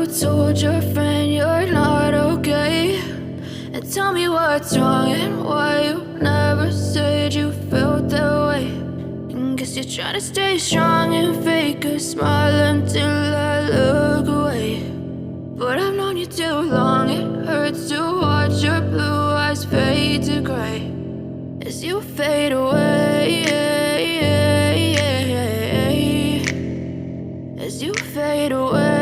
told your friend you're not okay? And tell me what's wrong and why you never said you felt that way. And guess you're trying to stay strong and fake a smile until I look away. But I've known you too long, it hurts to watch your blue eyes fade to gray as you fade away, as you fade away.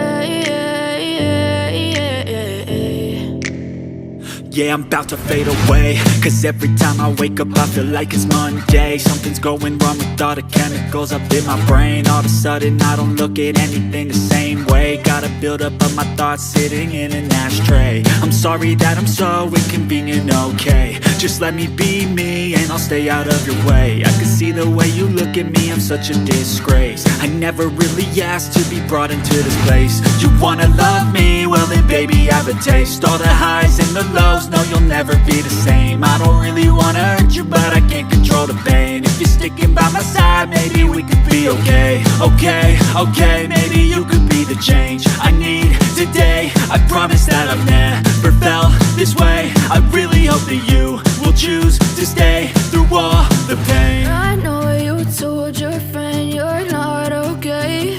Yeah, I'm about to fade away, cause every time I wake up I feel like it's Monday. Something's going wrong with all the chemicals up in my brain. All of a sudden I don't look at anything the same way. Got a build-up of my thoughts sitting in an ashtray. I'm sorry that I'm so inconvenient, okay? Just let me be me and I'll stay out of your way. I can see the way you look at me, I'm such a disgrace. I never really asked to be brought into this place. You wanna love me? Well then baby I have a taste. All the highs and the lows, no, you'll never be the same. I don't really wanna hurt you, but I can't control the pain. If you're sticking by my side, maybe we could be okay. Okay, maybe you could be the change I need today. I promise that I've never felt this way. I really hope that you will choose to stay through all the pain. I know you told your friend you're not okay.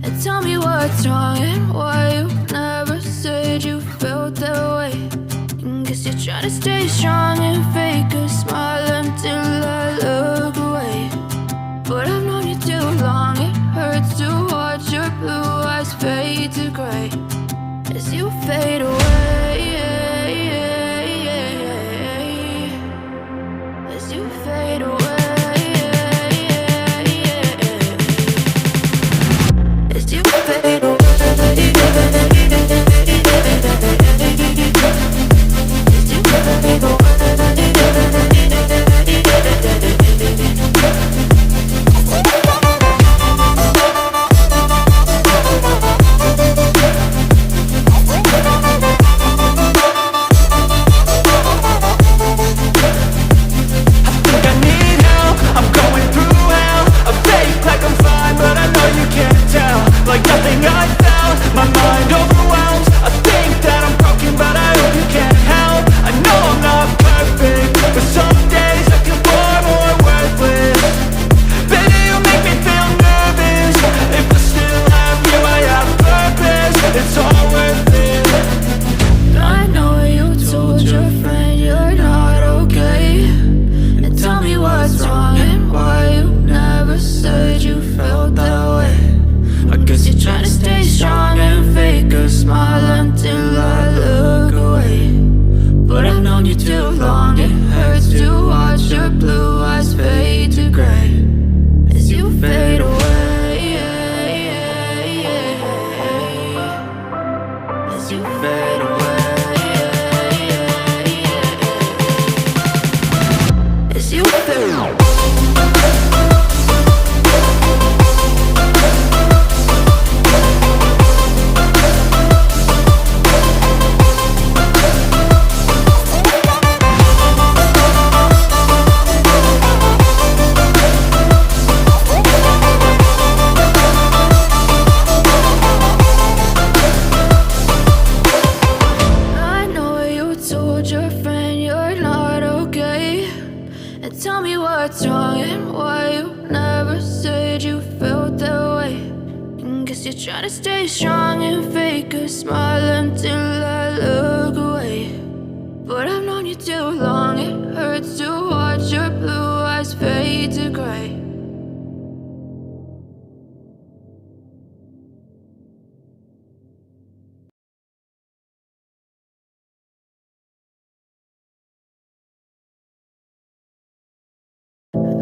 And tell me what's wrong and why you never said you felt that way. Guess you're trying to stay strong and fake a smile until I look away. But I've known you too long, it hurts to watch your blue eyes fade to gray as you fade away, as you fade away, as you fade away.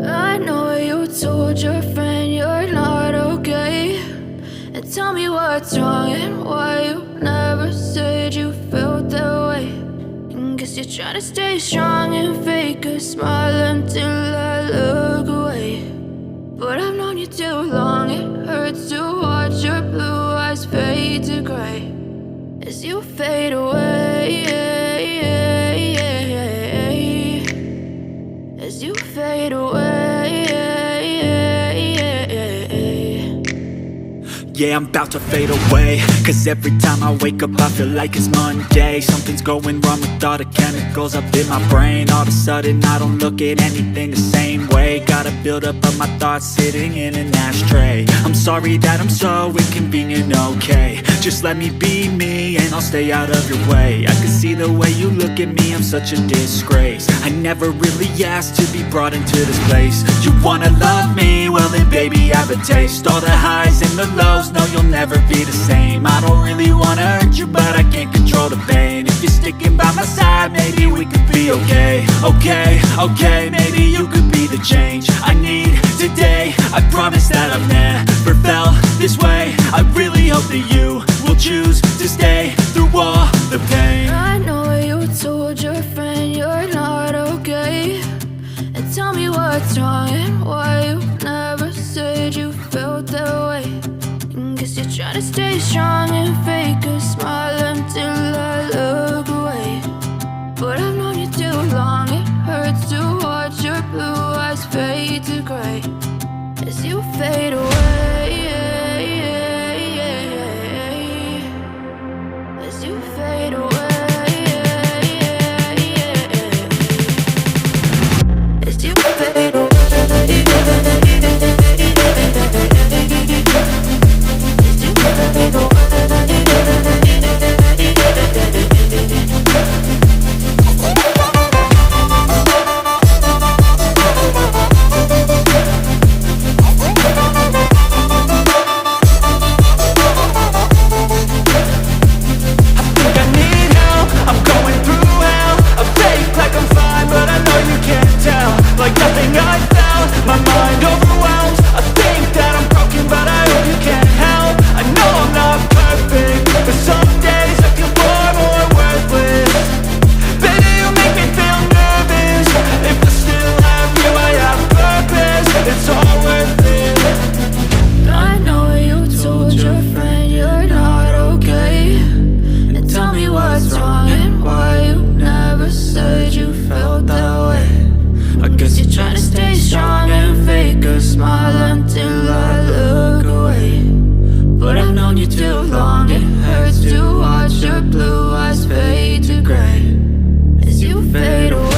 I know you told your friend you're not okay. And tell me what's wrong and why you never said you felt that way. And guess you're trying to stay strong and fake a smile until I look away. But I've known you too long, it hurts to watch your blue eyes fade to gray as you fade away, as you fade away. yeah, I'm about to fade away. Cause every time I wake up I feel like it's Monday. Something's going wrong with all the chemicals up in my brain. All of a sudden I don't look at anything the same way. Got a buildup of my thoughts sitting in an ashtray. I'm sorry that I'm so inconvenient, okay. Just let me be me and I'll stay out of your way. I can see the way you look at me, I'm such a disgrace. I never really asked to be brought into this place. You wanna love me? Well then baby I have a taste. All the highs and the lows, no you'll never be the same. I don't really wanna hurt you but I can't control the pain. If you're sticking by my side maybe we could be okay. Okay, maybe you could be the change I need today. I promise that I've never felt this way. I really hope that you will choose to stay through all the pain. I know you told your friend you're not okay, and tell me what's wrong and why you never said you felt that way. Guess you're trying to stay strong and fake a smile until I look away. But I've known you too long, it hurts to watch your blue eyes fade to gray as you fade away. As you fade away. As you fade away. Like nothing I felt, my mind overwhelms. I think that I'm broken, but I hope you can't help. I know I'm not perfect, but some days I feel far more worthless. Baby, you make me feel nervous. If I still have you, I have purpose. It's all worth it. I know you told your friend you're not okay, and tell me what's wrong and why you never said you felt that way. I guess you're trying to stay strong and fake a smile until I look away. But I've known you too long, it hurts to watch your blue eyes fade to gray as you fade away.